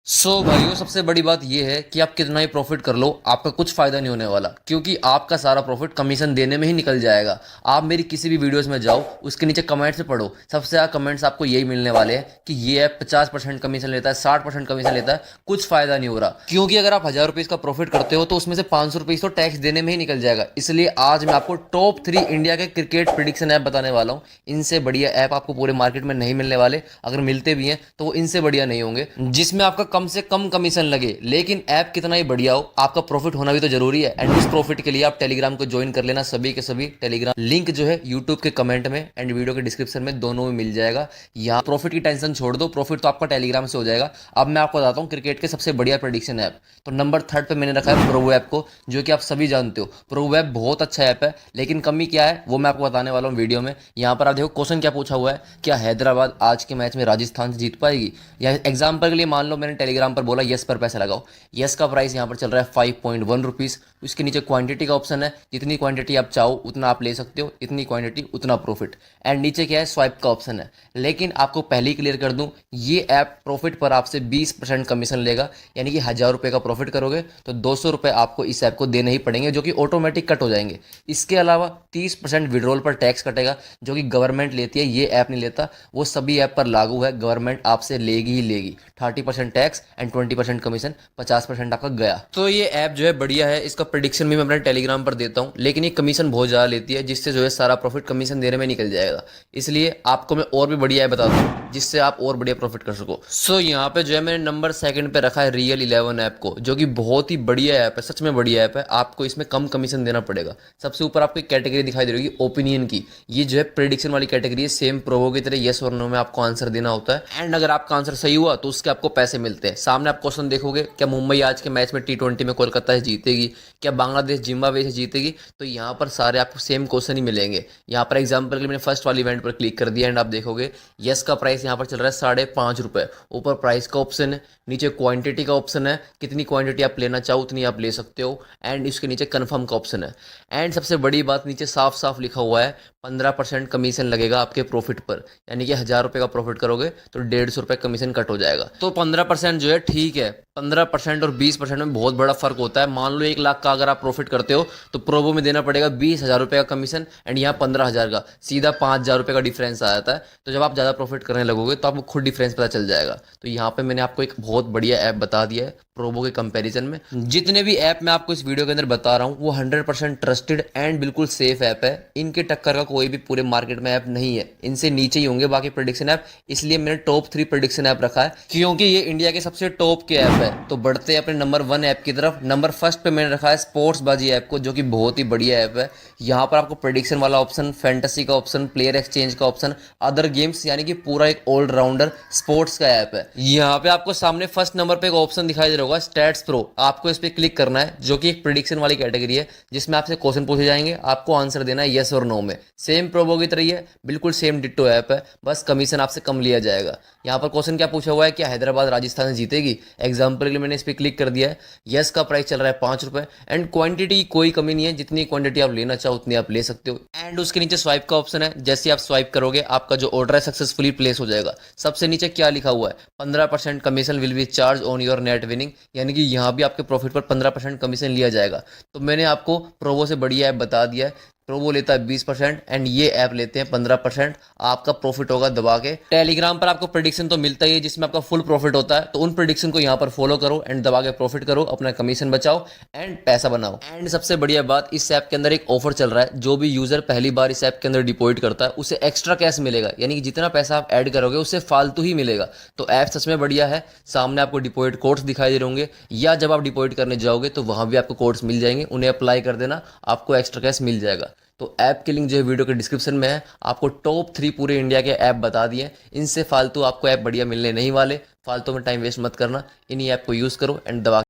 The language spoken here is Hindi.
भाइयों, सबसे बड़ी बात यह है कि आप कितना ही प्रॉफिट कर लो, आपका कुछ फायदा नहीं होने वाला, क्योंकि आपका सारा प्रॉफिट कमीशन देने में ही निकल जाएगा। आप मेरी किसी भी वीडियोस में जाओ, उसके नीचे कमेंट्स में पढ़ो, सबसे ज़्यादा कमेंट्स आपको यही मिलने वाले हैं कि ये ऐप 50% कमीशन लेता है, 60% कमीशन लेता है, कुछ फायदा नहीं हो रहा। क्योंकि अगर आप 1,000 रुपीज़ का प्रॉफिट करते हो तो उसमें से 500 रुपीज़ तो टैक्स देने में ही निकल जाएगा। इसलिए आज मैं आपको टॉप 3 इंडिया के क्रिकेट प्रिडिक्शन ऐप बताने वाला हूँ। इनसे बढ़िया ऐप आपको पूरे मार्केट में नहीं मिलने वाले, अगर मिलते भी हैं तो वो इनसे बढ़िया नहीं होंगे, जिसमें आपका कम से कम कमीशन लगे, लेकिन ऐप कितना ही बढ़िया हो, आपका प्रॉफिट होना भी तो जरूरी है। एंड उस प्रॉफिट के लिए आप टेलीग्राम को ज्वाइन कर लेना, सभी के सभी। टेलीग्राम लिंक जो है यूट्यूब के कमेंट में एंड वीडियो के डिस्क्रिप्शन में, दोनों में मिल जाएगा। यहाँ प्रॉफिट की टेंशन छोड़ दो, प्रॉफिट तो आपका टेलीग्राम से हो जाएगा। अब मैं आपको बताता हूँ क्रिकेट के सबसे बढ़िया प्रेडिक्शन ऐप। तो नंबर 3 पे मैंने रखा है प्रोवो ऐप को, जो कि आप सभी जानते हो। प्रोवो ऐप बहुत अच्छा ऐप है, लेकिन कमी क्या है वो मैं आपको बताने वाला हूँ वीडियो में। यहाँ पर आप देखो, क्वेश्चन क्या पूछा हुआ है, क्या हैदराबाद आज के मैच में राजस्थान से जीत पाएगी? या एग्जाम्पल के लिए मान लो मैंने टेलीग्राम पर बोला यस पर पैसा लगाओ। यस का प्राइस यहाँ पर चल रहा है 5.1 रुपीज़। उसके नीचे क्वांटिटी का ऑप्शन है, जितनी क्वांटिटी आप चाहो उतना आप ले सकते हो, इतनी क्वांटिटी उतना प्रॉफिट। एंड नीचे क्या है, स्वाइप का ऑप्शन है। लेकिन आपको पहले ही क्लियर कर दूं, ये ऐप प्रॉफिट पर आपसे 20% कमीशन लेगा। यानी कि 1,000 रुपये का प्रॉफिट करोगे तो 200 रुपये आपको इस ऐप को देने ही पड़ेंगे, जो कि ऑटोमेटिक कट हो जाएंगे। इसके अलावा 30% विड्रॉल पर टैक्स कटेगा, जो कि गवर्नमेंट लेती है, ये ऐप नहीं लेता। वो सभी ऐप पर लागू है, गवर्नमेंट आपसे लेगी ही लेगी। 30% टैक्स एंड 20% कमीशन, 50% आपका गया। तो ये ऐप जो है बढ़िया है, इसका प्रेडिक्शन भी मैं अपने टेलीग्राम पर देता हूँ, लेकिन ये कमीशन बहुत ज़्यादा लेती है, जिससे जो है सारा प्रॉफिट कमीशन देने में निकल जाएगा। इसलिए आपको मैं और भी बढ़िया ऐप बताता हूँ, जिससे आप और बढ़िया प्रॉफिट कर सको। यहाँ पे जो है मैंने नंबर 2 पे रखा है रियल 11 ऐप को, जो कि बहुत ही बढ़िया ऐप है, सच में बढ़िया ऐप है। आपको इसमें कम कमीशन देना पड़ेगा। सबसे ऊपर आपको एक कैटेगरी दिखाई दे रही होगी ओपिनियन की, ये जो है प्रेडिक्शन वाली कैटेगरी है। सेम प्रोवो की तरह यस और नो में आपको आंसर देना होता है, एंड अगर आपका आंसर सही हुआ तो उसके आपको पैसे मिलते हैं। सामने आप क्वेश्चन देखोगे, क्या मुंबई आज के मैच में T20 में कोलकाता से जीतेगी, क्या बांग्लादेश जिम्बाब्वे से जीतेगी, तो यहाँ पर सारे आपको सेम क्वेश्चन ही मिलेंगे। यहाँ पर एग्जांपल के लिए मैंने फर्स्ट वाली इवेंट पर क्लिक कर दिया, एंड आप देखोगे यस का प्राइस यहाँ पर चल रहा है 5.5 रुपये। ऊपर प्राइस का ऑप्शन है, नीचे क्वांटिटी का ऑप्शन है, कितनी क्वांटिटी आप लेना चाहो उतनी आप ले सकते हो, एंड इसके नीचे कन्फर्म का ऑप्शन है। एंड सबसे बड़ी बात, नीचे साफ साफ लिखा हुआ है 15% कमीशन लगेगा आपके प्रॉफिट पर। यानी कि 1,000 रुपये का प्रॉफिट करोगे तो 150 रुपये कमीशन कट हो जाएगा। तो 15% जो है ठीक है, 15% और 20% में बहुत बड़ा फर्क होता है। मान लो 1 लाख का अगर आप प्रॉफिट करते हो तो प्रोबो में देना पड़ेगा 20,000 रुपये का कमीशन, एंड यहाँ 15,000 का, सीधा 5,000 रुपये का डिफरेंस आ जाता है। तो जब आप ज़्यादा प्रॉफिट करने लगोगे तो आपको खुद डिफरेंस पता चल जाएगा। तो यहाँ पे मैंने आपको एक बहुत बढ़िया ऐप बता दिया है प्रोबो के कंपैरिजन में। जितने भी ऐप मैं आपको इस वीडियो के अंदर बता रहा हूँ वो 100% ट्रस्टेड एंड बिल्कुल सेफ ऐप है। इनके टक्कर का कोई भी पूरे मार्केट में ऐप नहीं है, इनसे नीचे ही होंगे बाकी प्रेडिक्शन ऐप। इसलिए मैंने टॉप 3 प्रेडिक्शन ऐप रखा है, क्योंकि ये इंडिया के सबसे टॉप के ऐप है। तो बढ़ते हैं अपने नंबर 1 ऐप की तरफ। नंबर 1 पे मैंने रखा है स्पोर्ट्स बाजी ऐप को, जो कि बहुत ही बढ़िया ऐप है। यहाँ पर आपको प्रेडिक्शन वाला ऑप्शन, फैंटेसी का ऑप्शन, प्लेयर एक्सचेंज का ऑप्शन, अदर गेम्स, यानी कि पूरा एक ऑलराउंडर स्पोर्ट्स का ऐप है। यहाँ पे आपको सामने फर्स्ट नंबर पे एक ऑप्शन दिखाई दे रहा होगा स्टैट्स प्रो, आपको इस पे क्लिक करना है, जो कि एक प्रेडिक्शन वाली कैटेगरी है, जिसमें आपसे क्वेश्चन पूछे जाएंगे, आपको आंसर देना है यस और नो में। सेम प्रोबो की तरह ही है, बिल्कुल सेम डिट्टो ऐप है, बस कमीशन आपसे कम लिया जाएगा। यहाँ पर क्वेश्चन क्या पूछा हुआ है, क्या हैदराबाद राजस्थान से जीतेगी? एग्जाम्पल के लिए मैंने इस पर क्लिक कर दिया है। यस का प्राइस चल रहा है 5 रुपये, एंड क्वांटिटी की कोई कमी नहीं है, जितनी क्वांटिटी आप लेना चाहो उतनी आप ले सकते हो। एंड उसके नीचे स्वाइप का ऑप्शन है, जैसे आप स्वाइप करोगे आपका जो ऑर्डर है सक्सेसफुली प्लेस हो जाएगा। सबसे नीचे क्या लिखा हुआ है, 15% commission will be charge on your net winning, यानी कि यहाँ भी आपके प्रॉफिट पर 15% कमीशन लिया जाएगा। तो मैंने आपको प्रोवो से बढ़िया ऐप बता दिया है। प्रोवो लेता है 20% एंड ये ऐप लेते हैं 15%। आपका प्रॉफिट होगा दबा के। टेलीग्राम पर आपको प्रेडिक्शन तो मिलता ही है, जिसमें आपका फुल प्रॉफिट होता है। तो उन प्रेडिक्शन को यहाँ पर फॉलो करो एंड दबा के प्रॉफिट करो, अपना कमीशन बचाओ एंड पैसा बनाओ। एंड सबसे बढ़िया बात, इस ऐप के अंदर एक ऑफर चल रहा है, जो भी यूजर पहली बार इस ऐप के अंदर डिपॉजिट करता है उसे एक्स्ट्रा कैश मिलेगा, यानी कि जितना पैसा आप ऐड करोगे उससे फालतू ही मिलेगा। तो ऐप सच में बढ़िया है। सामने आपको डिपॉजिट कोड्स दिखाई दे रहे होंगे, या जब आप डिपॉजिट करने जाओगे तो वहां भी आपको कोड्स मिल जाएंगे, उन्हें अप्लाई कर देना, आपको एक्स्ट्रा कैश मिल जाएगा। तो ऐप की लिंक जो है वीडियो के डिस्क्रिप्शन में है। आपको टॉप 3 पूरे इंडिया के ऐप बता दिए, इनसे फालतू आपको ऐप बढ़िया मिलने नहीं वाले। फालतू में टाइम वेस्ट मत करना, इन्हीं ऐप को यूज़ करो एंड दबा